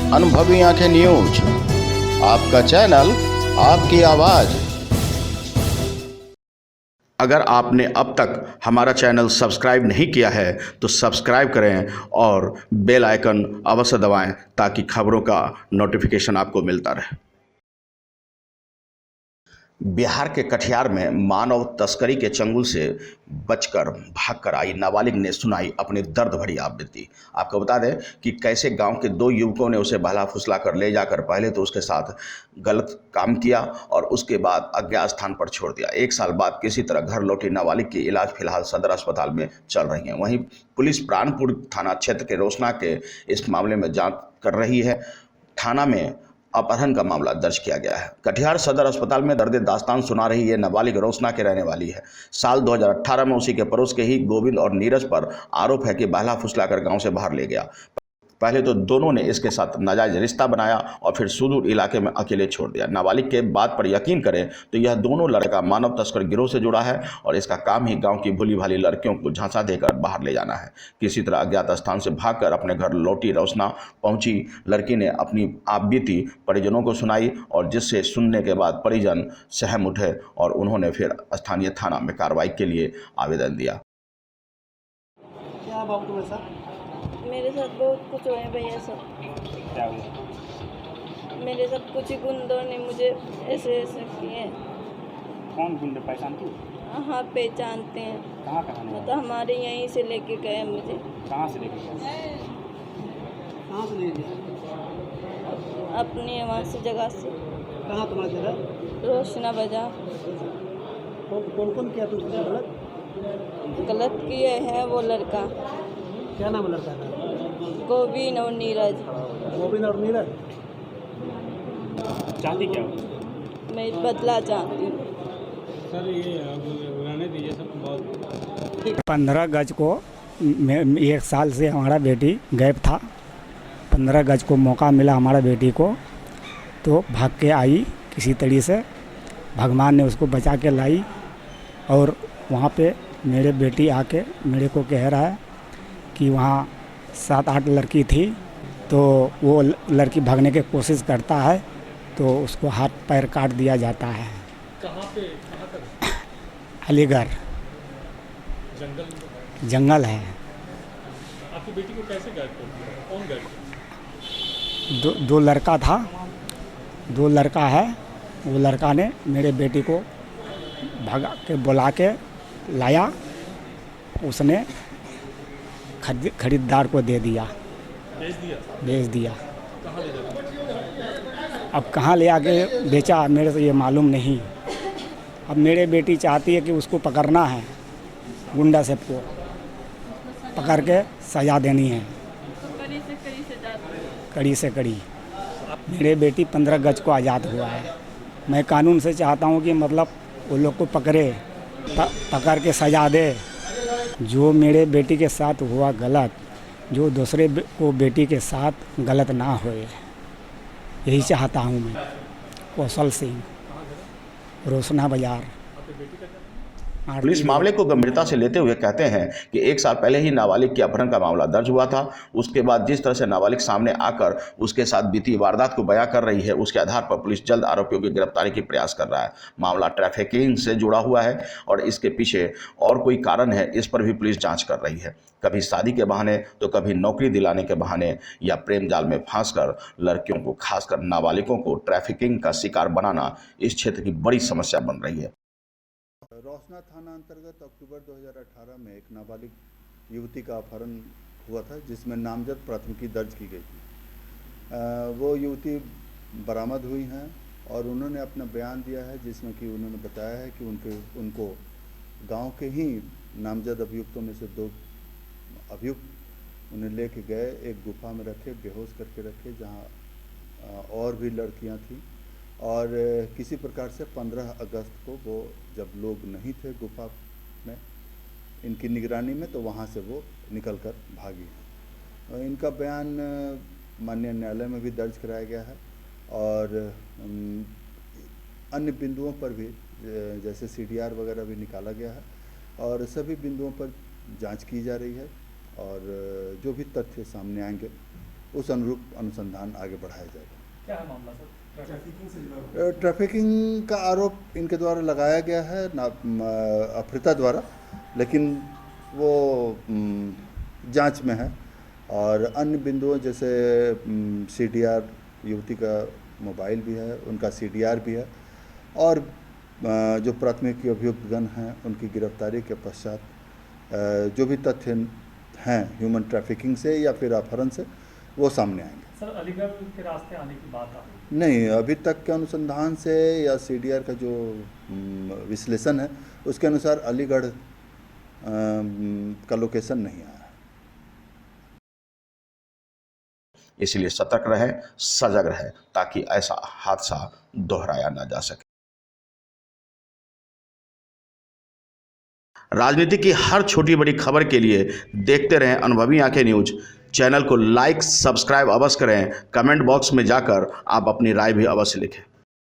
अनुभवी आंखें न्यूज, आपका चैनल, आपकी आवाज। अगर आपने अब तक हमारा चैनल सब्सक्राइब नहीं किया है तो सब्सक्राइब करें और बेल आइकन अवश्य दबाएं ताकि खबरों का नोटिफिकेशन आपको मिलता रहे। बिहार के कटिहार में मानव तस्करी के चंगुल से बचकर भागकर आई नाबालिग ने सुनाई अपनी दर्द भरी आपबीती। आपको बता दें कि कैसे गांव के दो युवकों ने उसे बहला फुसला कर ले जाकर पहले तो उसके साथ गलत काम किया और उसके बाद अज्ञात स्थान पर छोड़ दिया। 1 साल बाद किसी तरह घर लौटी नाबालिग की इलाज फिलहाल सदर अस्पताल में चल रही है। वहीं पुलिस प्राणपुर थाना क्षेत्र के रोसना के इस मामले में जाँच कर रही है। थाना में अपहरण का मामला दर्ज किया गया है। कटिहार सदर अस्पताल में दर्द दास्तान सुना रही ये नाबालिग रोसना के रहने वाली है। साल 2018 में उसी के पड़ोस के ही गोविंद और नीरज पर आरोप है कि बहला फुसला कर गांव से बाहर ले गया। पहले तो दोनों ने इसके साथ नाजायज रिश्ता बनाया और फिर सुदूर इलाके में अकेले छोड़ दिया। नाबालिग के बात पर यकीन करें तो यह दोनों लड़का मानव तस्कर गिरोह से जुड़ा है और इसका काम ही गांव की भूली भाली लड़कियों को झांसा देकर बाहर ले जाना है। किसी तरह अज्ञात स्थान से भागकर अपने घर लौटी रोसना पहुंची लड़की ने अपनी आपबीती परिजनों को सुनाई और जिससे सुनने के बाद परिजन सहम उठे और उन्होंने फिर स्थानीय थाना में कार्रवाई के लिए आवेदन दिया। क्या बात हुआ सर? मेरे साथ बहुत कुछ हुए भैया सब। क्या हुआ? मेरे साथ कुछ ही गुंडों ने मुझे ऐसे ऐसे किए। कौन गुंडे पहचानती हो? हाँ पहचानते हैं। कहाँ का रहने वाले? मतलब हमारे यहीं से लेके गए मुझे। कहाँ से लेके गए? कहाँ से ले गए? अपनी वहाँ से जगह से। कहाँ तुम्हारा जगह? रोशना बाजार। कौन कौन किया तुमसे गलत? गलत किए है वो लड़का। क्या नाम है लड़का का? गोविंद और नीरज। गोविंद और नीरज। चाहती क्या हो? मैं बदला चाहती हूँ। सर ये रहने दीजिए सब बहुत। 15 गज को 1 साल से हमारा बेटी गायब था। 15 गज को मौका मिला हमारा बेटी को तो भाग के आई किसी तरीके से। भगवान ने उसको बचा के लाई और वहाँ पे मेरे बेटी आके मेरे को कह रहा है कि वहाँ 7-8 लड़की थी तो वो लड़की भागने की कोशिश करता है तो उसको हाथ पैर काट दिया जाता है। कहाँ पे? कहाँ पर? अलीगढ़ जंगल है। आपकी बेटी को कैसे गायब कर दिया? कौन गायब कर दिया? दो लड़का था, 2 लड़का है। वो लड़का ने मेरे बेटी को भगा के बुला के लाया, उसने खरीदार को दे दिया, बेच दिया। कहाँ ले जाते? अब कहाँ ले आके बेचा मेरे से ये मालूम नहीं। अब मेरे बेटी चाहती है कि उसको पकड़ना है, गुंडा सब को पकड़ के सजा देनी है, कड़ी से कड़ी। मेरे बेटी 15 गज को आज़ाद हुआ है। मैं कानून से चाहता हूँ कि मतलब वो लोग को पकड़े, पकड़ के सजा दे। जो मेरे बेटी के साथ हुआ गलत, जो दूसरे को बेटी के साथ गलत ना होए, यही चाहता हूँ मैं। कौशल सिंह, रोसना बाजार। पुलिस मामले को गंभीरता से लेते हुए कहते हैं कि 1 साल पहले ही नाबालिग के अपहरण का मामला दर्ज हुआ था। उसके बाद जिस तरह से नाबालिग सामने आकर उसके साथ बीती वारदात को बयां कर रही है, उसके आधार पर पुलिस जल्द आरोपियों की गिरफ्तारी की प्रयास कर रहा है। मामला ट्रैफिकिंग से जुड़ा हुआ है और इसके पीछे और कोई कारण है, इस पर भी पुलिस जाँच कर रही है। कभी शादी के बहाने तो कभी नौकरी दिलाने के बहाने या प्रेम जाल में फंसकर लड़कियों को, खासकर नाबालिगों को ट्रैफिकिंग का शिकार बनाना इस क्षेत्र की बड़ी समस्या बन रही है। रोसना थाना अंतर्गत अक्टूबर 2018 में एक नाबालिग युवती का अपहरण हुआ था जिसमें नामजद प्राथमिकी दर्ज की गई थी। वो युवती बरामद हुई हैं और उन्होंने अपना बयान दिया है जिसमें कि उन्होंने बताया है कि उनको गांव के ही नामजद अभियुक्तों में से 2 अभियुक्त उन्हें लेके गए, एक गुफा में रखे, बेहोश करके रखे, जहां और भी लड़कियां थीं और किसी प्रकार से 15 अगस्त को वो जब लोग नहीं थे गुफा में इनकी निगरानी में, तो वहाँ से वो निकलकर भागी हैं। इनका बयान माननीय न्यायालय में भी दर्ज कराया गया है और अन्य बिंदुओं पर भी जैसे CDR वगैरह भी निकाला गया है और सभी बिंदुओं पर जांच की जा रही है और जो भी तथ्य सामने आएंगे उस अनुरूप अनुसंधान आगे बढ़ाया जाएगा। क्या है मामला सर? ट्रैफिकिंग से जुड़ा ट्रैफिकिंग का आरोप इनके द्वारा लगाया गया है अफ्रीता द्वारा, लेकिन वो जांच में है। और अन्य बिंदुओं जैसे CDR, युवती का मोबाइल भी है, उनका CDR भी है, और जो प्राथमिक अभियुक्तगण हैं उनकी गिरफ्तारी के पश्चात जो भी तथ्य हैं ह्यूमन ट्रैफिकिंग से या फिर अपहरण से वो सामने आएंगे। सर अलीगढ़ के रास्ते आने की बात आ रही नहीं, अभी तक के अनुसंधान से या CDR का जो विश्लेषण है उसके अनुसार अलीगढ़ का लोकेशन नहीं आया है। इसलिए सतर्क रहे, सजग रहे, ताकि ऐसा हादसा दोहराया ना जा सके। राजनीति की हर छोटी बड़ी खबर के लिए देखते रहें अनुभवी आंखें न्यूज। चैनल को लाइक, सब्सक्राइब अवश्य करें। कमेंट बॉक्स में जाकर आप अपनी राय भी अवश्य लिखें।